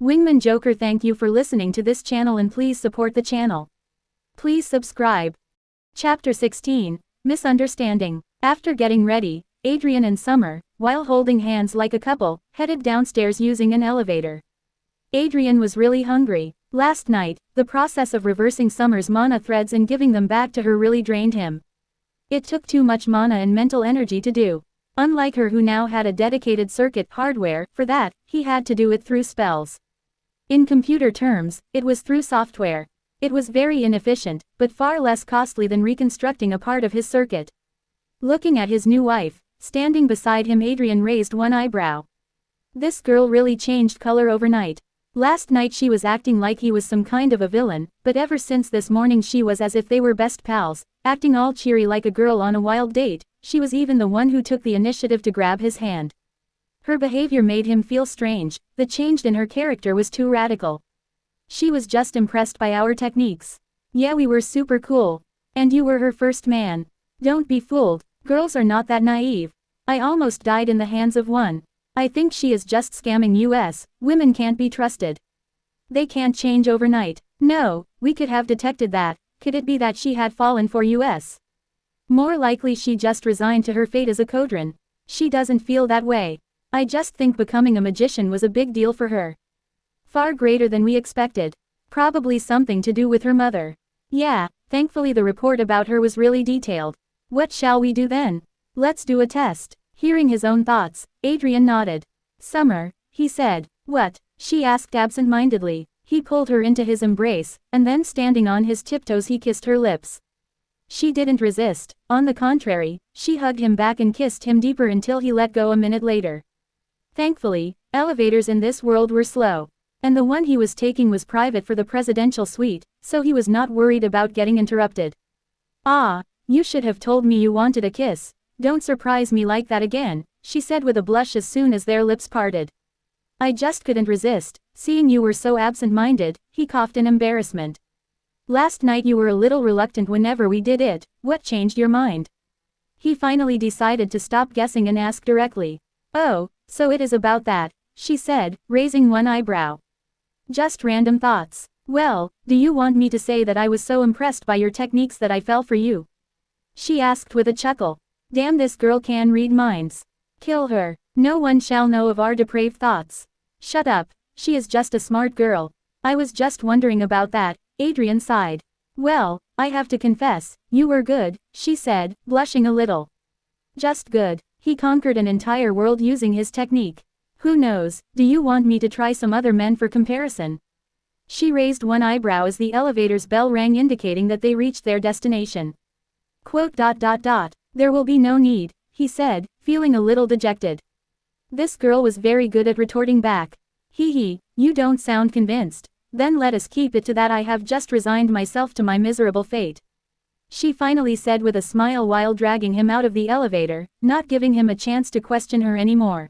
Wingman Joker, thank you for listening to this channel and please support the channel. Please subscribe. Chapter 16, Misunderstanding. After getting ready, Adrian and Summer, while holding hands like a couple, headed downstairs using an elevator. Adrian was really hungry. Last night, the process of reversing Summer's mana threads and giving them back to her really drained him. It took too much mana and mental energy to do. Unlike her, who now had a dedicated circuit hardware, for that, he had to do it through spells. In computer terms, it was through software. It was very inefficient, but far less costly than reconstructing a part of his circuit. Looking at his new wife, standing beside him, Adrian raised one eyebrow. This girl really changed color overnight. Last night she was acting like he was some kind of a villain, but ever since this morning she was as if they were best pals, acting all cheery like a girl on a wild date. She was even the one who took the initiative to grab his hand. Her behavior made him feel strange. The change in her character was too radical. She was just impressed by our techniques. Yeah, we were super cool. And you were her first man. Don't be fooled, girls are not that naive. I almost died in the hands of one. I think she is just scamming us. Women can't be trusted. They can't change overnight. No, we could have detected that. Could it be that she had fallen for us? More likely she just resigned to her fate as a Kodran. She doesn't feel that way. I just think becoming a magician was a big deal for her. Far greater than we expected. Probably something to do with her mother. Yeah, thankfully the report about her was really detailed. What shall we do then? Let's do a test. Hearing his own thoughts, Adrian nodded. Summer, he said. What? She asked absent-mindedly. He pulled her into his embrace, and then standing on his tiptoes he kissed her lips. She didn't resist. On the contrary, she hugged him back and kissed him deeper until he let go a minute later. Thankfully, elevators in this world were slow. And the one he was taking was private for the presidential suite, so he was not worried about getting interrupted. Ah, you should have told me you wanted a kiss. Don't surprise me like that again, she said with a blush as soon as their lips parted. I just couldn't resist, seeing you were so absent-minded, he coughed in embarrassment. Last night you were a little reluctant whenever we did it. What changed your mind? He finally decided to stop guessing and ask directly. Oh, so it is about that, she said, raising one eyebrow. Just random thoughts. Well, do you want me to say that I was so impressed by your techniques that I fell for you? She asked with a chuckle. Damn, this girl can read minds. Kill her. No one shall know of our depraved thoughts. Shut up, she is just a smart girl. I was just wondering about that, Adrian sighed. Well, I have to confess, you were good, she said, blushing a little. Just good. He conquered an entire world using his technique. Who knows, do you want me to try some other men for comparison? She raised one eyebrow as the elevator's bell rang, indicating that they reached their destination. There will be no need, he said, feeling a little dejected. This girl was very good at retorting back. Hee, you don't sound convinced. Then let us keep it to that. I have just resigned myself to my miserable fate. She finally said with a smile while dragging him out of the elevator, not giving him a chance to question her anymore.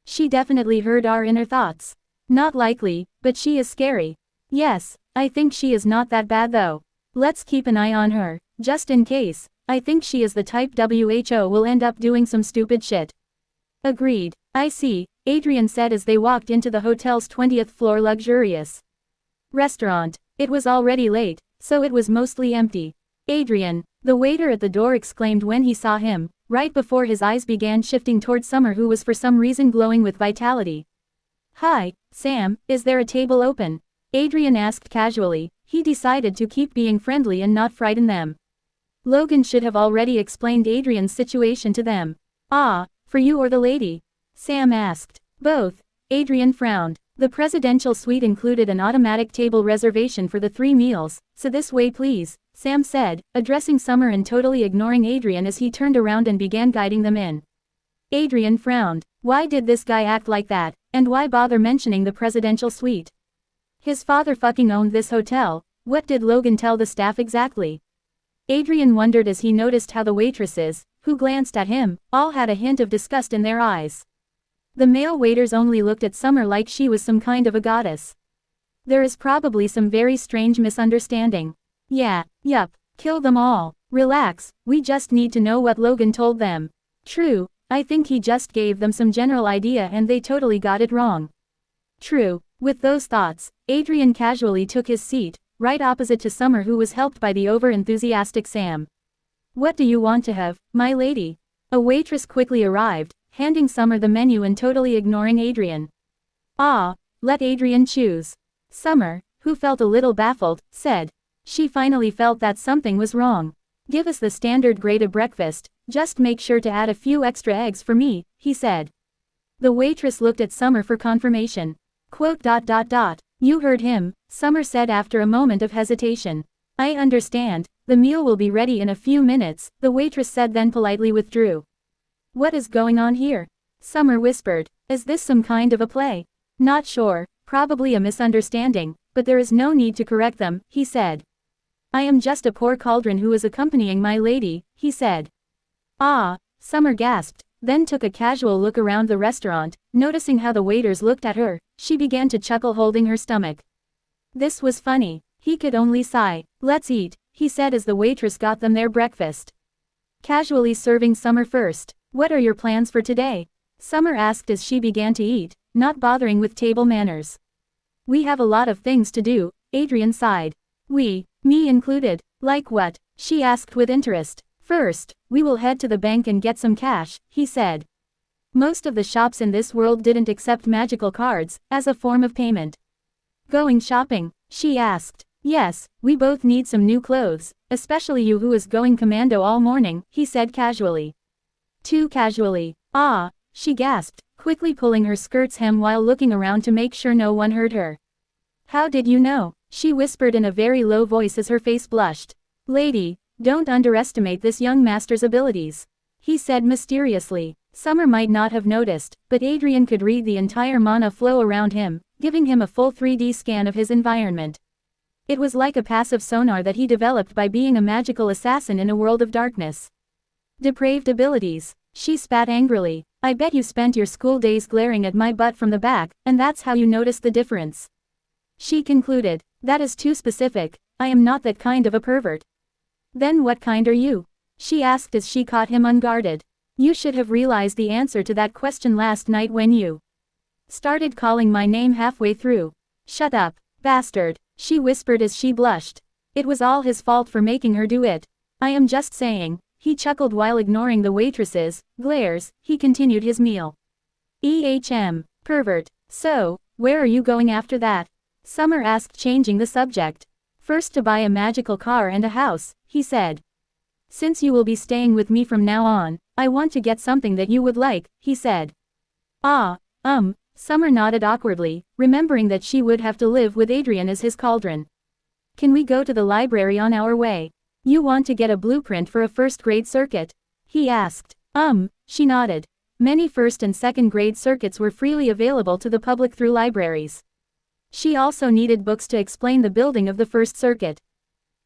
She definitely heard our inner thoughts. Not likely, but she is scary. Yes, I think she is not that bad though. Let's keep an eye on her, just in case. I think she is the type who will end up doing some stupid shit. Agreed. I see, Adrian said as they walked into the hotel's 20th floor luxurious restaurant. It was already late, so it was mostly empty. Adrian, the waiter at the door exclaimed when he saw him, right before his eyes began shifting toward Summer, who was for some reason glowing with vitality. Hi, Sam, is there a table open? Adrian asked casually. He decided to keep being friendly and not frighten them. Logan should have already explained Adrian's situation to them. Ah, for you or the lady? Sam asked. Both. Adrian frowned. The presidential suite included an automatic table reservation for the 3 meals, so this way please, Sam said, addressing Summer and totally ignoring Adrian as he turned around and began guiding them in. Adrian frowned. Why did this guy act like that, and why bother mentioning the presidential suite? His father fucking owned this hotel. What did Logan tell the staff exactly? Adrian wondered as he noticed how the waitresses, who glanced at him, all had a hint of disgust in their eyes. The male waiters only looked at Summer like she was some kind of a goddess. There is probably some very strange misunderstanding. Yeah, yup, kill them all. Relax, we just need to know what Logan told them. True, I think he just gave them some general idea and they totally got it wrong. True, With those thoughts, Adrian casually took his seat, right opposite to Summer, who was helped by the over-enthusiastic Sam. "What do you want to have, my lady?" A waitress quickly arrived, handing Summer the menu and totally ignoring Adrian. "Ah, let Adrian choose." Summer, who felt a little baffled, said. She finally felt that something was wrong. "Give us the standard grade of breakfast, just make sure to add a few extra eggs for me," he said. The waitress looked at Summer for confirmation. "You heard him," Summer said after a moment of hesitation. "I understand, the meal will be ready in a few minutes," the waitress said, then politely withdrew. "What is going on here?" Summer whispered. "Is this some kind of a play?" "Not sure, probably a misunderstanding, but there is no need to correct them," he said. "I am just a poor cauldron who is accompanying my lady," he said. "Ah," Summer gasped, then took a casual look around the restaurant, noticing how the waiters looked at her. She began to chuckle, holding her stomach. This was funny. He could only sigh. "Let's eat," he said as the waitress got them their breakfast. Casually serving Summer first. "What are your plans for today?" Summer asked as she began to eat, not bothering with table manners. "We have a lot of things to do," Adrian sighed. "We, me included, like what?" she asked with interest. "First, we will head to the bank and get some cash," he said. Most of the shops in this world didn't accept magical cards as a form of payment. "Going shopping?" she asked. "Yes, we both need some new clothes, especially you who is going commando all morning," he said casually. Too casually. "Ah," she gasped, quickly pulling her skirt's hem while looking around to make sure no one heard her. "How did you know?" she whispered in a very low voice as her face blushed. "Lady, don't underestimate this young master's abilities," he said mysteriously. Summer might not have noticed, but Adrian could read the entire mana flow around him, giving him a full 3D scan of his environment. It was like a passive sonar that he developed by being a magical assassin in a world of darkness. "Depraved abilities," she spat angrily. "I bet you spent your school days glaring at my butt from the back, and that's how you noticed the difference." She concluded. "That is too specific, I am not that kind of a pervert." "Then what kind are you?" she asked as she caught him unguarded. "You should have realized the answer to that question last night when you started calling my name halfway through." "Shut up, bastard," she whispered as she blushed. It was all his fault for making her do it. "I am just saying," he chuckled while ignoring the waitress's glares. He continued his meal. Pervert. "So, where are you going after that?" Summer asked, changing the subject. "First to buy a magical car and a house," he said. "Since you will be staying with me from now on, I want to get something that you would like," he said. "Ah, Summer nodded awkwardly, remembering that she would have to live with Adrian as his cauldron. "Can we go to the library on our way?" "You want to get a blueprint for a first-grade circuit?" he asked. She nodded. Many first and second-grade circuits were freely available to the public through libraries. She also needed books to explain the building of the first circuit.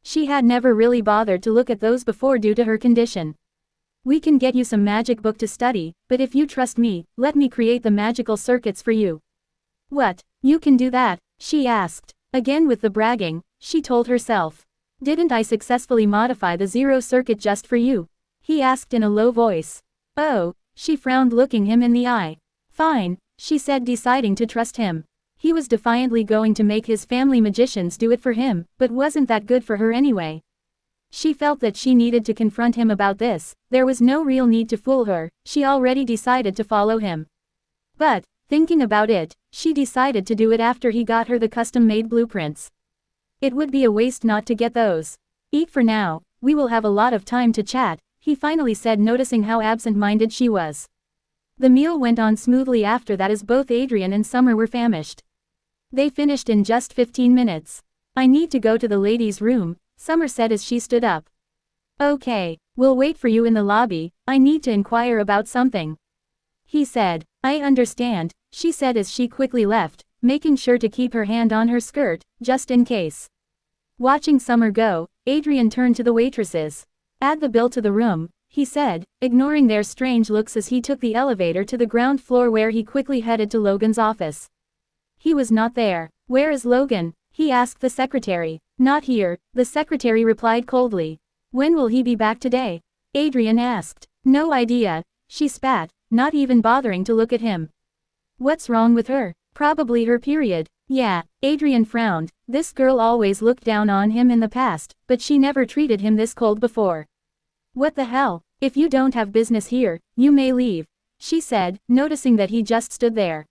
She had never really bothered to look at those before due to her condition. "We can get you some magic book to study, but if you trust me, let me create the magical circuits for you." "What, you can do that?" she asked. Again with the bragging, she told herself. "Didn't I successfully modify the zero circuit just for you?" he asked in a low voice. "Oh," she frowned, looking him in the eye. "Fine," she said, deciding to trust him. He was defiantly going to make his family magicians do it for him, but wasn't that good for her anyway? She felt that she needed to confront him about this. There was no real need to fool her, she already decided to follow him. But, thinking about it, she decided to do it after he got her the custom-made blueprints. It would be a waste not to get those. "Eat for now, we will have a lot of time to chat," he finally said, noticing how absent-minded she was. The meal went on smoothly after that as both Adrian and Summer were famished. They finished in just 15 minutes. "I need to go to the ladies' room," Summer said as she stood up. "Okay, we'll wait for you in the lobby, I need to inquire about something," he said. "I understand," she said as she quickly left, making sure to keep her hand on her skirt, just in case. Watching Summer go, Adrian turned to the waitresses. "Add the bill to the room," he said, ignoring their strange looks as he took the elevator to the ground floor where he quickly headed to Logan's office. He was not there. "Where is Logan?" he asked the secretary. "Not here," the secretary replied coldly. "When will he be back today?" Adrian asked. "No idea," she spat, not even bothering to look at him. "What's wrong with her?" Probably her period. Yeah, Adrian frowned. This girl always looked down on him in the past, but she never treated him this cold before. What the hell? If you don't have business here, you may leave, she said, noticing that he just stood there.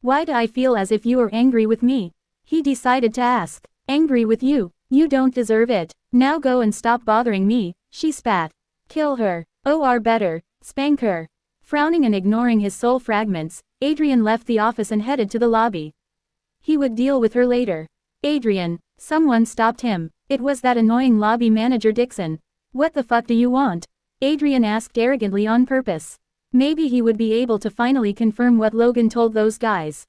Why do I feel as if you are angry with me? He decided to ask. Angry with you? You don't deserve it. Now go and stop bothering me, she spat. Kill her. Or better, spank her. Frowning and ignoring his soul fragments, Adrian left the office and headed to the lobby. He would deal with her later. Adrian, someone stopped him. It was that annoying lobby manager Dixon. What the fuck do you want? Adrian asked arrogantly on purpose. Maybe he would be able to finally confirm what Logan told those guys.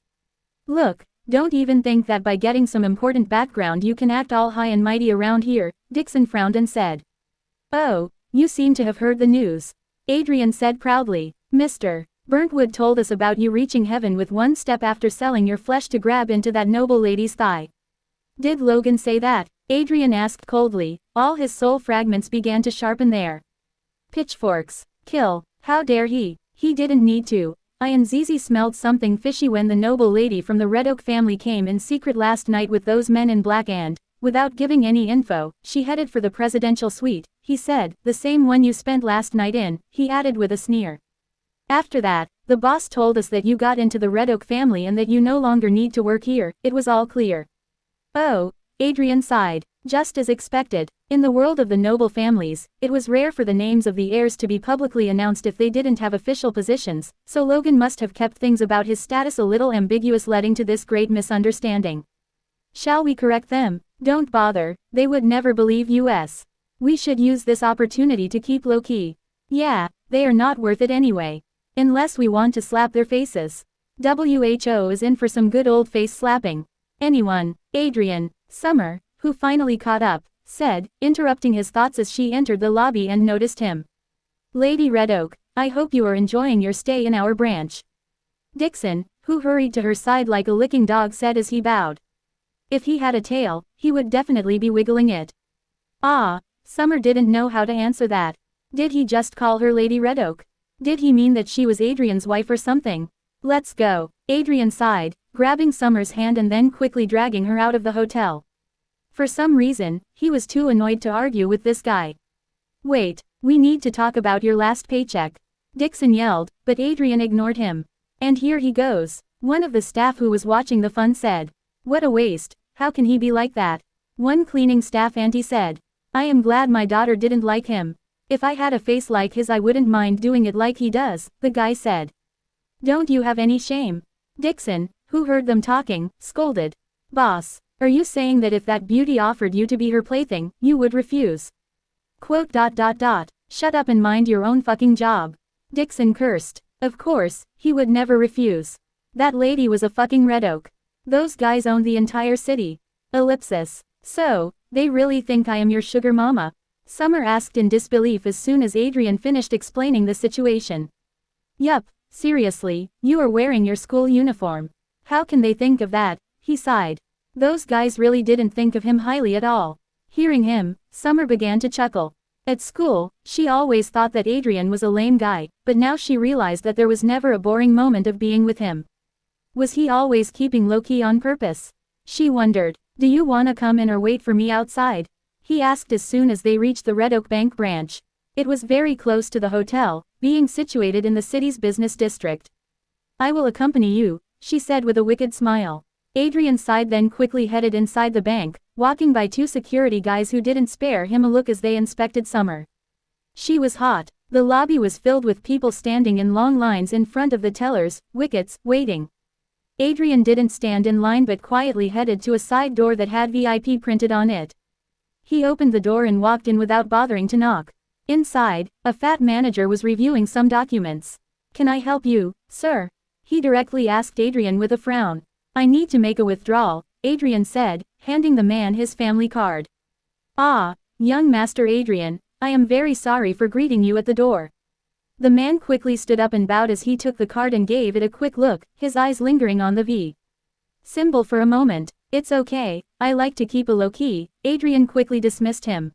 Look, don't even think that by getting some important background you can act all high and mighty around here, Dixon frowned and said. Oh, you seem to have heard the news. Adrian said proudly. Mr. Burntwood told us about you reaching heaven with one step after selling your flesh to grab into that noble lady's thigh. Did Logan say that? Adrian asked coldly. All his soul fragments began to sharpen their pitchforks. Kill. How dare he? He didn't need to. I and Zizi smelled something fishy when the noble lady from the Red Oak family came in secret last night with those men in black and, without giving any info, she headed for the presidential suite, he said, the same one you spent last night in, he added with a sneer. After that, the boss told us that you got into the Red Oak family and that you no longer need to work here. It was all clear. Oh, Adrian sighed. Just as expected. In the world of the noble families, it was rare for the names of the heirs to be publicly announced if they didn't have official positions, so Logan must have kept things about his status a little ambiguous, leading to this great misunderstanding. Shall we correct them? Don't bother, they would never believe us. We should use this opportunity to keep low-key. Yeah, they are not worth it anyway. Unless we want to slap their faces. WHO is in for some good old face slapping. Anyone, Adrian, Summer, who finally caught up, said, interrupting his thoughts as she entered the lobby and noticed him. Lady Red Oak, I hope you are enjoying your stay in our branch. Dixon, who hurried to her side like a licking dog, said as he bowed. If he had a tail, he would definitely be wiggling it. Ah, Summer didn't know how to answer that. Did he just call her Lady Red Oak? Did he mean that she was Adrian's wife or something? Let's go. Adrian sighed, grabbing Summer's hand and then quickly dragging her out of the hotel. For some reason, he was too annoyed to argue with this guy. Wait, we need to talk about your last paycheck. Dixon yelled, but Adrian ignored him. And here he goes. One of the staff who was watching the fun said. What a waste, how can he be like that? One cleaning staff auntie said. I am glad my daughter didn't like him. If I had a face like his I wouldn't mind doing it like he does, the guy said. Don't you have any shame? Dixon, who heard them talking, scolded. Boss, are you saying that if that beauty offered you to be her plaything, you would refuse? Quote. Shut up and mind your own fucking job. Dixon cursed. Of course, he would never refuse. That lady was a fucking Red Oak. Those guys owned the entire city. Ellipsis. So, they really think I am your sugar mama? Summer asked in disbelief as soon as Adrian finished explaining the situation. Yup, seriously, you are wearing your school uniform. How can they think of that? He sighed. Those guys really didn't think of him highly at all. Hearing him, Summer began to chuckle. At school, she always thought that Adrian was a lame guy, but now she realized that there was never a boring moment of being with him. Was he always keeping low-key on purpose? She wondered. Do you wanna come in or wait for me outside? He asked as soon as they reached the Red Oak Bank branch. It was very close to the hotel, being situated in the city's business district. I will accompany you, she said with a wicked smile. Adrian sighed, then quickly headed inside the bank, walking by two security guys who didn't spare him a look as they inspected Summer. She was hot. The lobby was filled with people standing in long lines in front of the tellers, wickets, waiting. Adrian didn't stand in line but quietly headed to a side door that had VIP printed on it. He opened the door and walked in without bothering to knock. Inside, a fat manager was reviewing some documents. Can I help you, sir? He directly asked Adrian with a frown. I need to make a withdrawal, Adrian said, handing the man his family card. Ah, young Master Adrian, I am very sorry for greeting you at the door. The man quickly stood up and bowed as he took the card and gave it a quick look, his eyes lingering on the V symbol for a moment. It's okay, I like to keep a low-key, Adrian quickly dismissed him.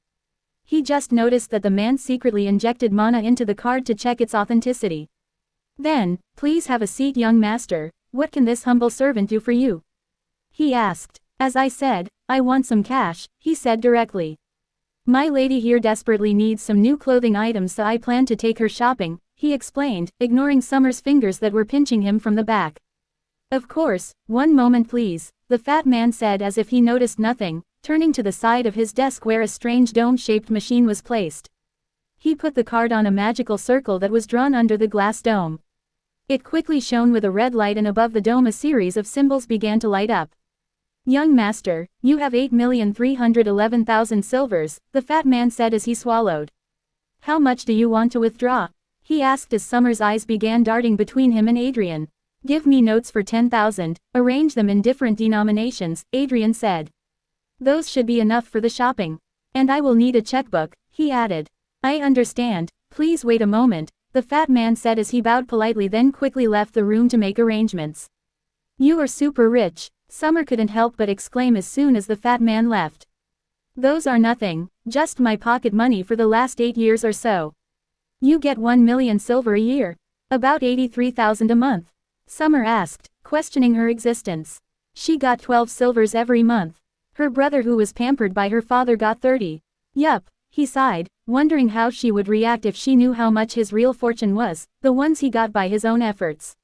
He just noticed that the man secretly injected mana into the card to check its authenticity. Then, please have a seat young master, What can this humble servant do for you? He asked. As I said, I want some cash, he said directly. My lady here desperately needs some new clothing items, so I plan to take her shopping, he explained, ignoring Summer's fingers that were pinching him from the back. Of course, one moment please, the fat man said as if he noticed nothing, turning to the side of his desk where a strange dome-shaped machine was placed. He put the card on a magical circle that was drawn under the glass dome. It quickly shone with a red light, and above the dome a series of symbols began to light up. Young master, you have 8,311,000 silvers, the fat man said as he swallowed. How much do you want to withdraw? He asked as Summer's eyes began darting between him and Adrian. Give me notes for 10,000, arrange them in different denominations, Adrian said. Those should be enough for the shopping. And I will need a checkbook, he added. I understand, please wait a moment, the fat man said as he bowed politely, then quickly left the room to make arrangements. You are super rich, Summer couldn't help but exclaim as soon as the fat man left. Those are nothing, just my pocket money for the last 8 years or so. You get 1 million silver a year. About 83,000 a month. Summer asked, questioning her existence. She got 12 silvers every month. Her brother, who was pampered by her father, got 30. Yup, he sighed, wondering how she would react if she knew how much his real fortune was, the ones he got by his own efforts.